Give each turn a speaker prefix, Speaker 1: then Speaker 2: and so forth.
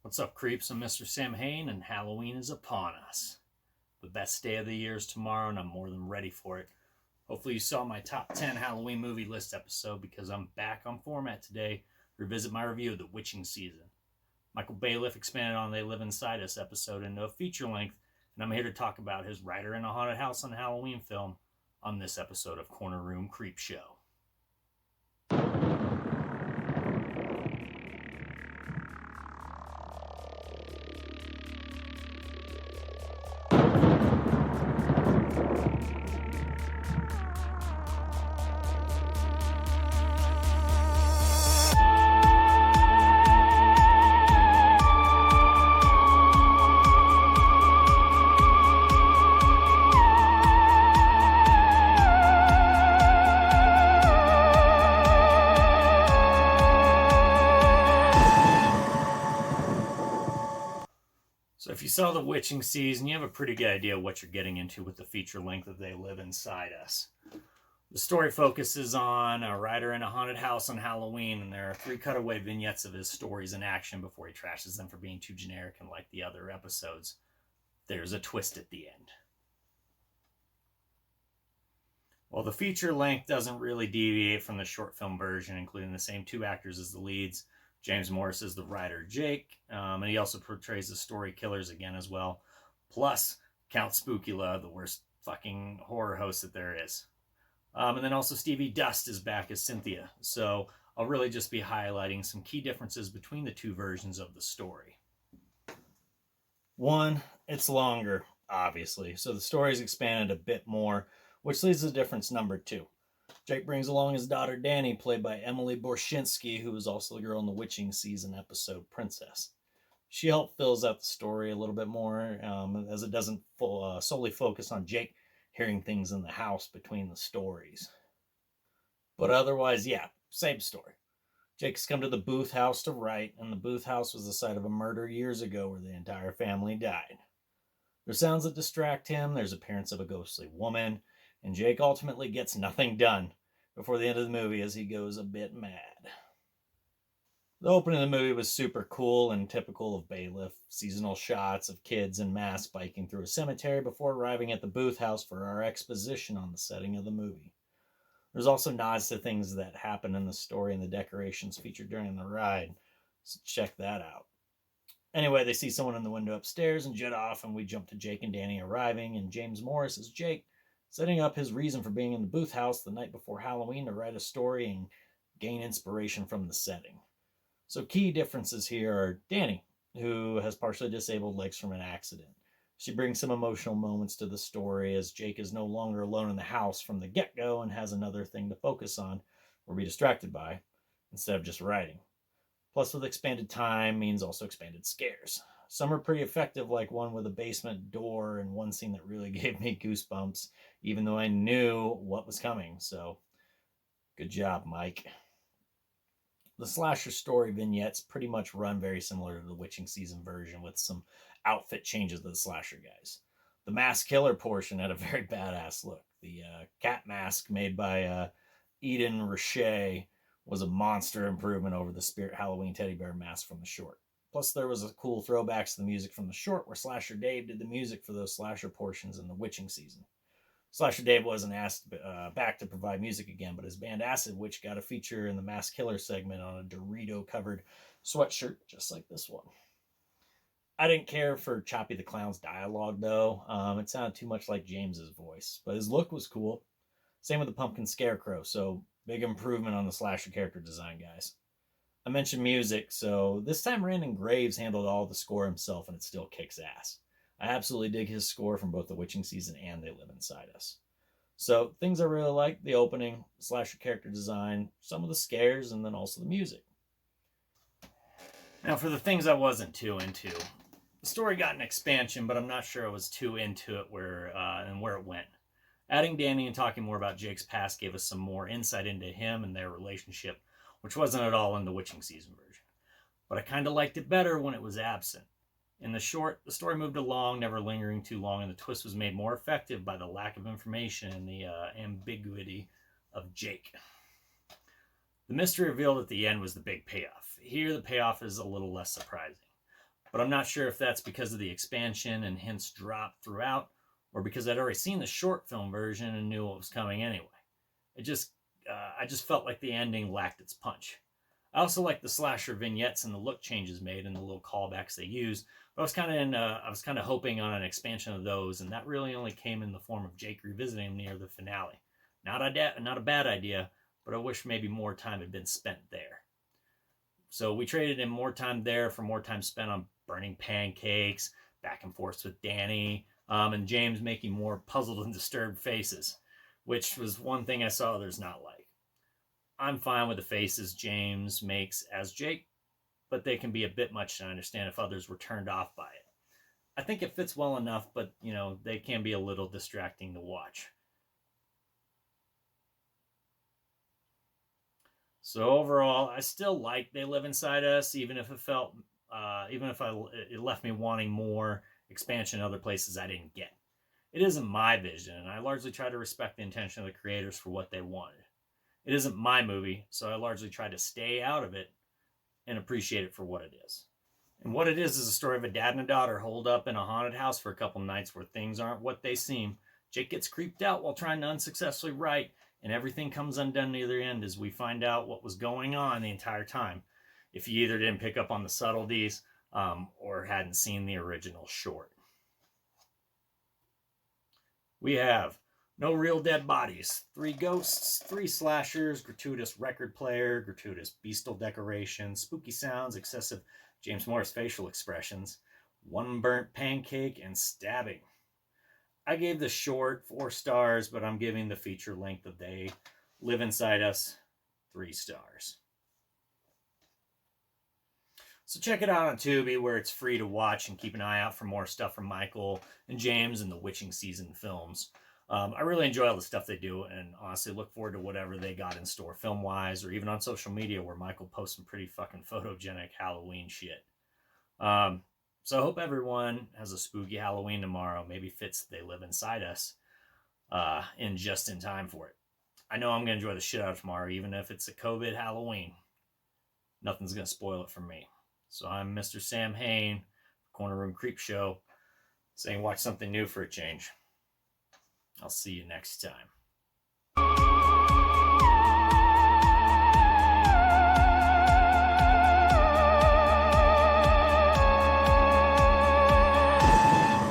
Speaker 1: What's up, creeps? I'm Mr. Samhain, and Halloween is upon us. The best day of the year is tomorrow, and I'm more than ready for it. Hopefully you saw my top 10 Halloween movie list episode, because I'm back on format today to revisit my review of The Witching Season. Michael Ballif expanded on They Live Inside Us episode into a feature length, and I'm here to talk about his Writer in a Haunted House on Halloween film on this episode of Corner Room Creep Show. So if you saw The Witching Season, you have a pretty good idea what you're getting into with the feature length of They Live Inside Us. The story focuses on a writer in a haunted house on Halloween, and there are 3 cutaway vignettes of his stories in action before he trashes them for being too generic and like the other episodes. There's a twist at the end. While the feature length doesn't really deviate from the short film version, including the same 2 actors as the leads, James Morris is the writer, Jake, and he also portrays the story killers again as well. Plus, Count Spookula, the worst fucking horror host that there is. And then also Stevie Dust is back as Cynthia. So I'll really just be highlighting some key differences between the 2 versions of the story. 1, it's longer, obviously. So the story's expanded a bit more, which leads to difference number 2. Jake brings along his daughter Danny, played by Emily Borshinsky, who was also the girl in the Witching Season episode Princess. She helped fills out the story a little bit more, as it doesn't solely focus on Jake hearing things in the house between the stories. But otherwise, yeah, same story. Jake's come to the Booth house to write, and the Booth house was the site of a murder years ago where the entire family died. There's sounds that distract him, there's appearance of a ghostly woman, and Jake ultimately gets nothing done before the end of the movie as he goes a bit mad. The opening of the movie was super cool and typical of Ballif. Seasonal shots of kids en masse biking through a cemetery before arriving at the Booth house for our exposition on the setting of the movie. There's also nods to things that happen in the story and the decorations featured during the ride, so check that out. Anyway, they see someone in the window upstairs and jet off, and we jump to Jake and Danny arriving, and James Morris is Jake, setting up his reason for being in the Booth house the night before Halloween to write a story and gain inspiration from the setting. So key differences here are Danny, who has partially disabled legs from an accident. She brings some emotional moments to the story as Jake is no longer alone in the house from the get-go and has another thing to focus on or be distracted by instead of just writing. Plus, with expanded time means also expanded scares. Some are pretty effective, like one with a basement door and one scene that really gave me goosebumps, even though I knew what was coming. So, good job, Mike. The slasher story vignettes pretty much run very similar to the Witching Season version, with some outfit changes to the slasher guys. The mask killer portion had a very badass look. The cat mask made by Eden Richey was a monster improvement over the Spirit Halloween teddy bear mask from the short. Plus, there was a cool throwbacks to the music from the short, where Slasher Dave did the music for those slasher portions in the Witching Season. Slasher Dave wasn't asked back to provide music again, but his band Acid Witch got a feature in the Mask Killer segment on a Dorito-covered sweatshirt, just like this one. I didn't care for Choppy the Clown's dialogue, though. It sounded too much like James's voice, but his look was cool. Same with the Pumpkin Scarecrow, so big improvement on the slasher character design, guys. I mentioned music, so this time Brandon Graves handled all the score himself, and it still kicks ass. I absolutely dig his score from both The Witching Season and They Live Inside Us. So, things I really like: the opening, slasher character design, some of the scares, and then also the music. Now, for the things I wasn't too into, the story got an expansion, but I'm not sure I was too into it where it went. Adding Danny and talking more about Jake's past gave us some more insight into him and their relationship, which wasn't at all in the Witching Season version. But I kind of liked it better when it was absent. In the short, the story moved along, never lingering too long, and the twist was made more effective by the lack of information and the ambiguity of Jake. The mystery revealed at the end was the big payoff. Here, the payoff is a little less surprising. but I'm not sure if that's because of the expansion and hints dropped throughout, or because I'd already seen the short film version and knew what was coming anyway. I just felt like the ending lacked its punch. I also like the slasher vignettes and the look changes made and the little callbacks they used. But I was kind of hoping on an expansion of those, and that really only came in the form of Jake revisiting him near the finale. Not a bad idea, but I wish maybe more time had been spent there. So we traded in more time there for more time spent on burning pancakes, back and forth with Danny, and James making more puzzled and disturbed faces, which was one thing I saw others not like. I'm fine with the faces James makes as Jake, but they can be a bit much to understand if others were turned off by it. I think it fits well enough, but they can be a little distracting to watch. So overall, I still like They Live Inside Us, even if it left me wanting more expansion in other places I didn't get. It isn't my vision, and I largely try to respect the intention of the creators for what they wanted. It isn't my movie, so I largely try to stay out of it and appreciate it for what it is. And what it is a story of a dad and a daughter holed up in a haunted house for a couple nights where things aren't what they seem. Jake gets creeped out while trying to unsuccessfully write, and everything comes undone near the end as we find out what was going on the entire time, if you either didn't pick up on the subtleties or hadn't seen the original short. We have No Real Dead Bodies, 3 ghosts, 3 slashers, gratuitous record player, gratuitous bestial decoration, spooky sounds, excessive James Morris facial expressions, 1 burnt pancake, and stabbing. I gave the short 4 stars, but I'm giving the feature length of They Live Inside Us 3 stars. So check it out on Tubi, where it's free to watch, and keep an eye out for more stuff from Michael and James and the Witching Season films. I really enjoy all the stuff they do, and honestly look forward to whatever they got in store film-wise, or even on social media, where Michael posts some pretty fucking photogenic Halloween shit. So I hope everyone has a spooky Halloween tomorrow. Maybe fits They Live Inside Us in just in time for it. I know I'm going to enjoy the shit out of tomorrow, even if it's a COVID Halloween. Nothing's going to spoil it for me. So I'm Mr. Sam Hain, Corner Room Creep Show, saying watch something new for a change. I'll see you next time.